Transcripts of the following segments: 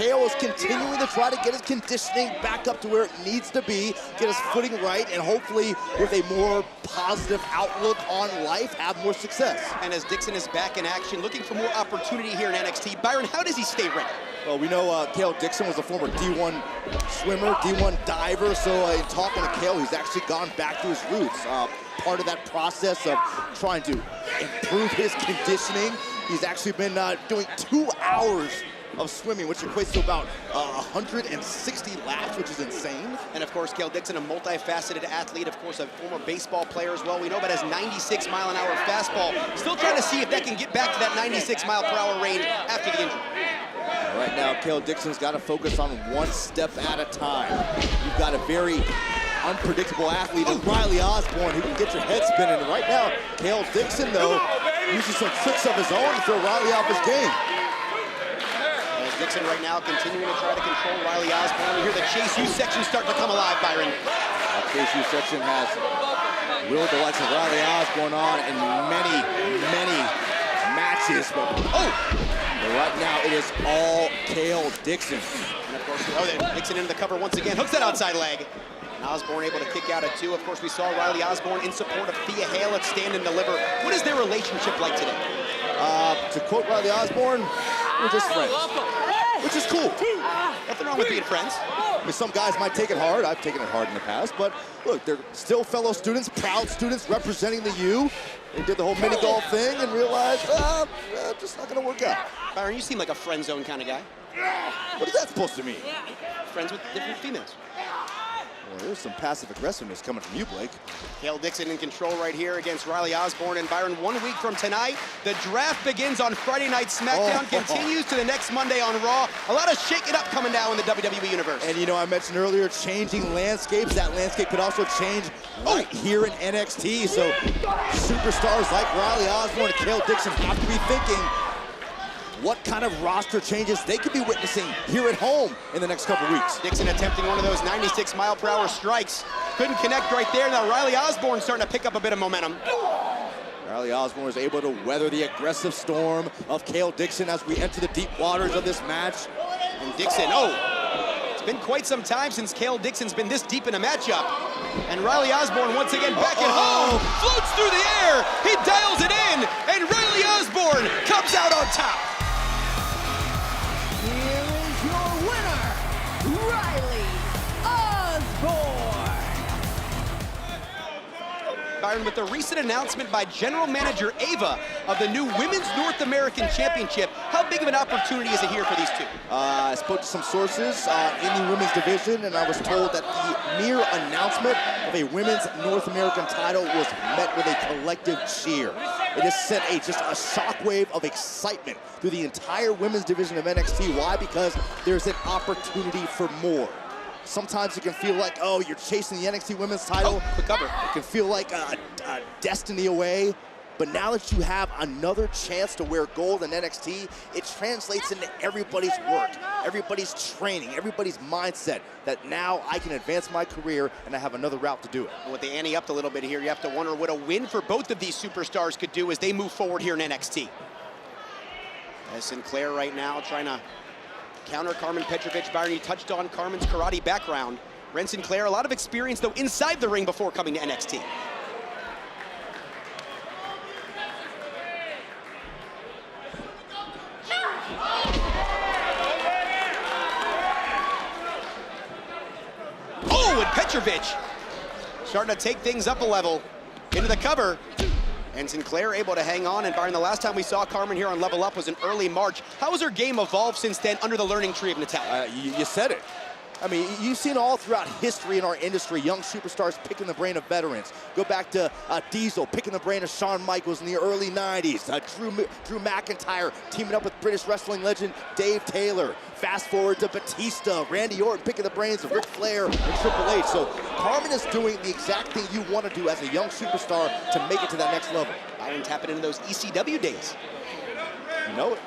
Kale is continuing to try to get his conditioning back up to where it needs to be, get his footing right, and hopefully with a more positive outlook on life, have more success. And as Dixon is back in action, looking for more opportunity here in NXT, Byron, how does he stay ready? Well, we know Kale Dixon was a former D1 swimmer, D1 diver, so in talking to Kale, he's actually gone back to his roots. Part of that process of trying to improve his conditioning, he's actually been doing 2 hours of swimming, which equates to about 160 laps, which is insane. And of course, Kale Dixon, a multifaceted athlete, of course, a former baseball player as well. We know about his 96-mile-an-hour fastball. Still trying to see if that can get back to that 96-mile-per-hour range after the injury. Right now, Kale Dixon's got to focus on one step at a time. You've got a very unpredictable athlete in Riley Osborne who can get your head spinning. And right now, Kale Dixon, though, uses some tricks of his own to throw Riley off his game. Dixon right now continuing to try to control Riley Osborne. We hear the Chase U section start to come alive, Byron. That Chase U section has willed the likes of Riley Osborne on in many matches. But right now it is all Kale Dixon. And of course, Dixon into the cover once again, hooks that outside leg. And Osborne able to kick out at 2. Of course, we saw Riley Osborne in support of Thea Hale at Stand and Deliver. What is their relationship like today? To quote Riley Osborne, we're just friends. Which is cool. Nothing wrong with being friends. I mean, some guys might take it hard. I've taken it hard in the past, but look, they're still fellow students, proud students representing the U. They did the whole mini golf thing and realized, just not gonna work out. Byron, you seem like a friend zone kind of guy. What is that supposed to mean? Friends with different females. Well, there's some passive aggressiveness coming from you, Blake. Kale Dixon in control right here against Riley Osborne. And Byron, 1 week from tonight, the draft begins on Friday Night SmackDown, continues to the next Monday on Raw. A lot of shaking up coming down in the WWE Universe. And you know, I mentioned earlier, changing landscapes. That landscape could also change right here in NXT. So superstars like Riley Osborne and Kale Dixon have to be thinking what kind of roster changes they could be witnessing here at home in the next couple weeks. Dixon attempting one of those 96-mile-per-hour strikes. Couldn't connect right there. Now Riley Osborne starting to pick up a bit of momentum. Riley Osborne is able to weather the aggressive storm of Kale Dixon as we enter the deep waters of this match. And Dixon, it's been quite some time since Kale Dixon's been this deep in a matchup. And Riley Osborne once again back at home, floats through the air, he dials it in, and Riley Osborne comes out on top. Byron, with the recent announcement by General Manager Ava of the new Women's North American Championship, how big of an opportunity is it here for these two? I spoke to some sources in the women's division, and I was told that the mere announcement of a Women's North American title was met with a collective cheer. It has sent just a shockwave of excitement through the entire women's division of NXT. Why? Because there's an opportunity for more. Sometimes it can feel like, you're chasing the NXT Women's title. Quick cover. It can feel like a destiny away. But now that you have another chance to wear gold in NXT, it translates into everybody's work, everybody's training, everybody's mindset that now I can advance my career and I have another route to do it. With the ante upped a little bit here, you have to wonder what a win for both of these superstars could do as they move forward here in NXT. As Sinclair right now trying to counter Carmen Petrovic. Byron, you touched on Carmen's karate background. Ren Sinclair, a lot of experience, though, inside the ring before coming to NXT. And Petrovic starting to take things up a level into the cover. And Sinclair able to hang on. And Byron, the last time we saw Carmen here on Level Up was in early March. How has her game evolved since then under the learning tree of Natalya? You said it. I mean, you've seen all throughout history in our industry, young superstars picking the brain of veterans. Go back to Diesel picking the brain of Shawn Michaels in the early 90s. Drew McIntyre teaming up with British wrestling legend Dave Taylor. Fast forward to Batista, Randy Orton picking the brains of Ric Flair and Triple H. So Carmen is doing the exact thing you want to do as a young superstar to make it to that next level. Byron tapping into those ECW days. You know it.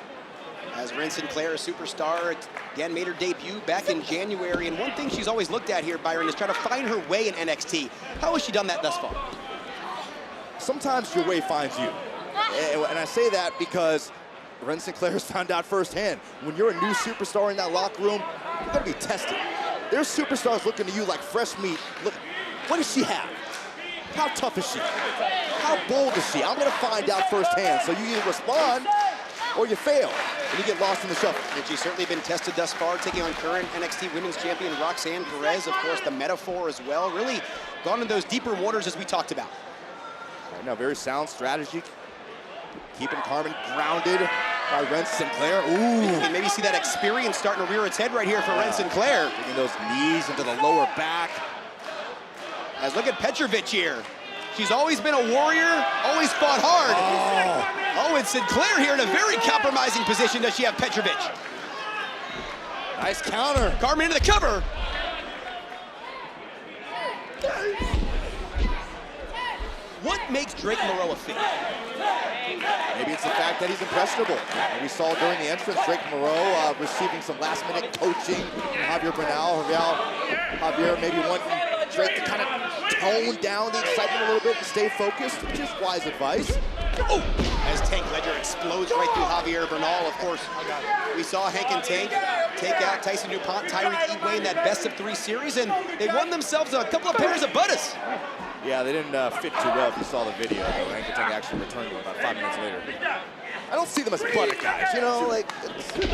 As Ren Sinclair, a superstar, again made her debut back in January. And one thing she's always looked at here, Byron, is trying to find her way in NXT. How has she done that thus far? Sometimes your way finds you. And I say that because Ren Sinclair's found out firsthand. When you're a new superstar in that locker room, you're gonna be tested. There's superstars looking to you like fresh meat. Look, what does she have? How tough is she? How bold is she? I'm gonna find out firsthand. So you either respond or you fail, and you get lost in the shuffle. And she's certainly been tested thus far, taking on current NXT Women's Champion Roxanne Perez, of course, the Metaphor as well. Really gone in those deeper waters as we talked about. Right now, very sound strategy. Keeping Carmen grounded by Ren Sinclair. Ooh. You can maybe see that experience starting to rear its head right here for Ren Sinclair. Taking those knees into the lower back. As look at Petrovic here. She's always been a warrior, always fought hard. Oh, and Sinclair here in a very compromising position. Does she have Petrovic? Nice counter. Carmen into the cover. What makes Drake Mero a fit? Maybe it's the fact that he's impressionable. And we saw during the entrance, Drake Mero receiving some last-minute coaching from Javier Bernal. Javier maybe wanting Drake to kind of tone down the excitement a little bit and stay focused, which is wise advice. Oh! As Tank Ledger explodes right through Javier Bernal, of course. We saw Hank and Tank take out Tyson DuPont, Tyreek Eboué in that best-of-3 series, and they won themselves a couple of pairs of butters. Yeah, they didn't fit too well if you saw the video, though. Hank and Tank actually returned to him about 5 minutes later. I don't see them as butter guys, you know, like, it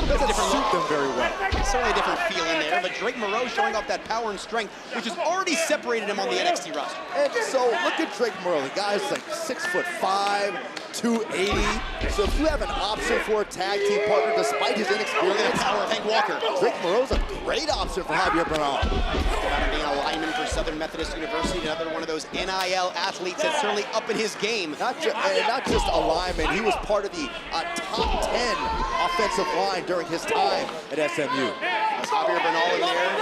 doesn't suit them very well. Certainly a different feel in there, but Drake Mero showing off that power and strength, which has already separated him on the NXT roster. And so, look at Drake Mero. The guy's like 6'5", 280. So if you have an option for a tag team partner, despite his inexperience, Power of Hank Walker. Drake Mero's a great option for Javier Bernal. About him being a lineman for Southern Methodist University, another one of those NIL athletes that's certainly up in his game. Not just a lineman, he was part of the top 10 offensive line during his time at SMU. As Javier Bernal in there,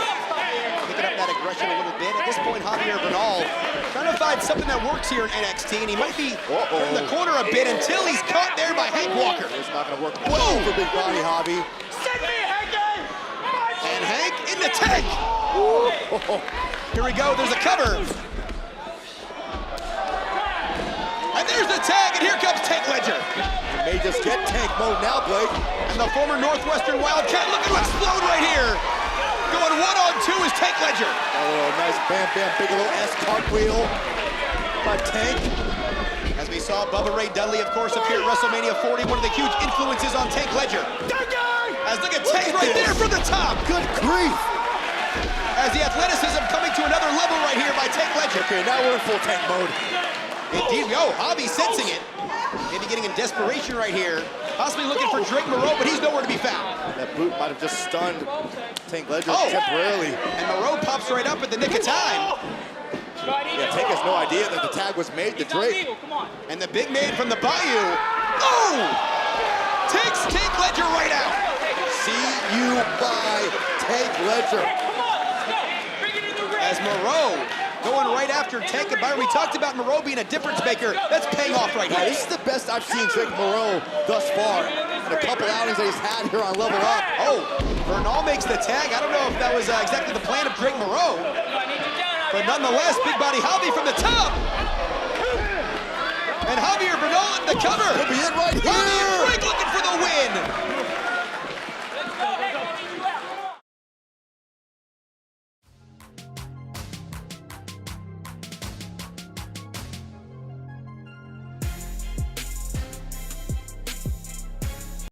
picking up that aggression a little bit. At this point, Javier Bernal trying to find something that works here in NXT, and he might be in the corner a bit until he's caught there by Hank Walker. It's not going to work well for Big Body Javi. And Hank in the tank. Here we go, there's a cover. And there's the tag, and here comes Tank Ledger. He may just get tank mode now, Blake. And the former Northwestern Wildcat looking to explode right here. Going 1-on-2 is Tank Ledger. Oh, nice Bam Bam Bigelow S cartwheel by Tank. As we saw Bubba Ray Dudley, of course, appear at WrestleMania 40, one of the huge influences on Tank Ledger. As look at Tank right there from the top. Good grief. As the athleticism coming to another level right here by Tank Ledger. Okay, now we're in full tank mode. Indeed, Javi sensing it. Maybe getting in desperation right here. Possibly looking for Drake Mero, but he's nowhere to be found. That boot might have just stunned Tank Ledger temporarily. And Mero pops right up at the nick of time. Yeah, Tank has no idea that the tag was made to Drake. And the big man from the Bayou. Oh! Takes Tank Ledger right out. See you by Tank Ledger. As Mero going right after Tank and Byron. We talked about Mero being a difference maker. That's paying off right now. This is the best I've seen Drake Mero thus far in a couple outings that he's had here on Level Up. Oh, Bernal makes the tag. I don't know if that was exactly the plan of Drake Mero. But nonetheless, Big Body Javi from the top. And Javier Bernal in the cover. Could be it right here. Javier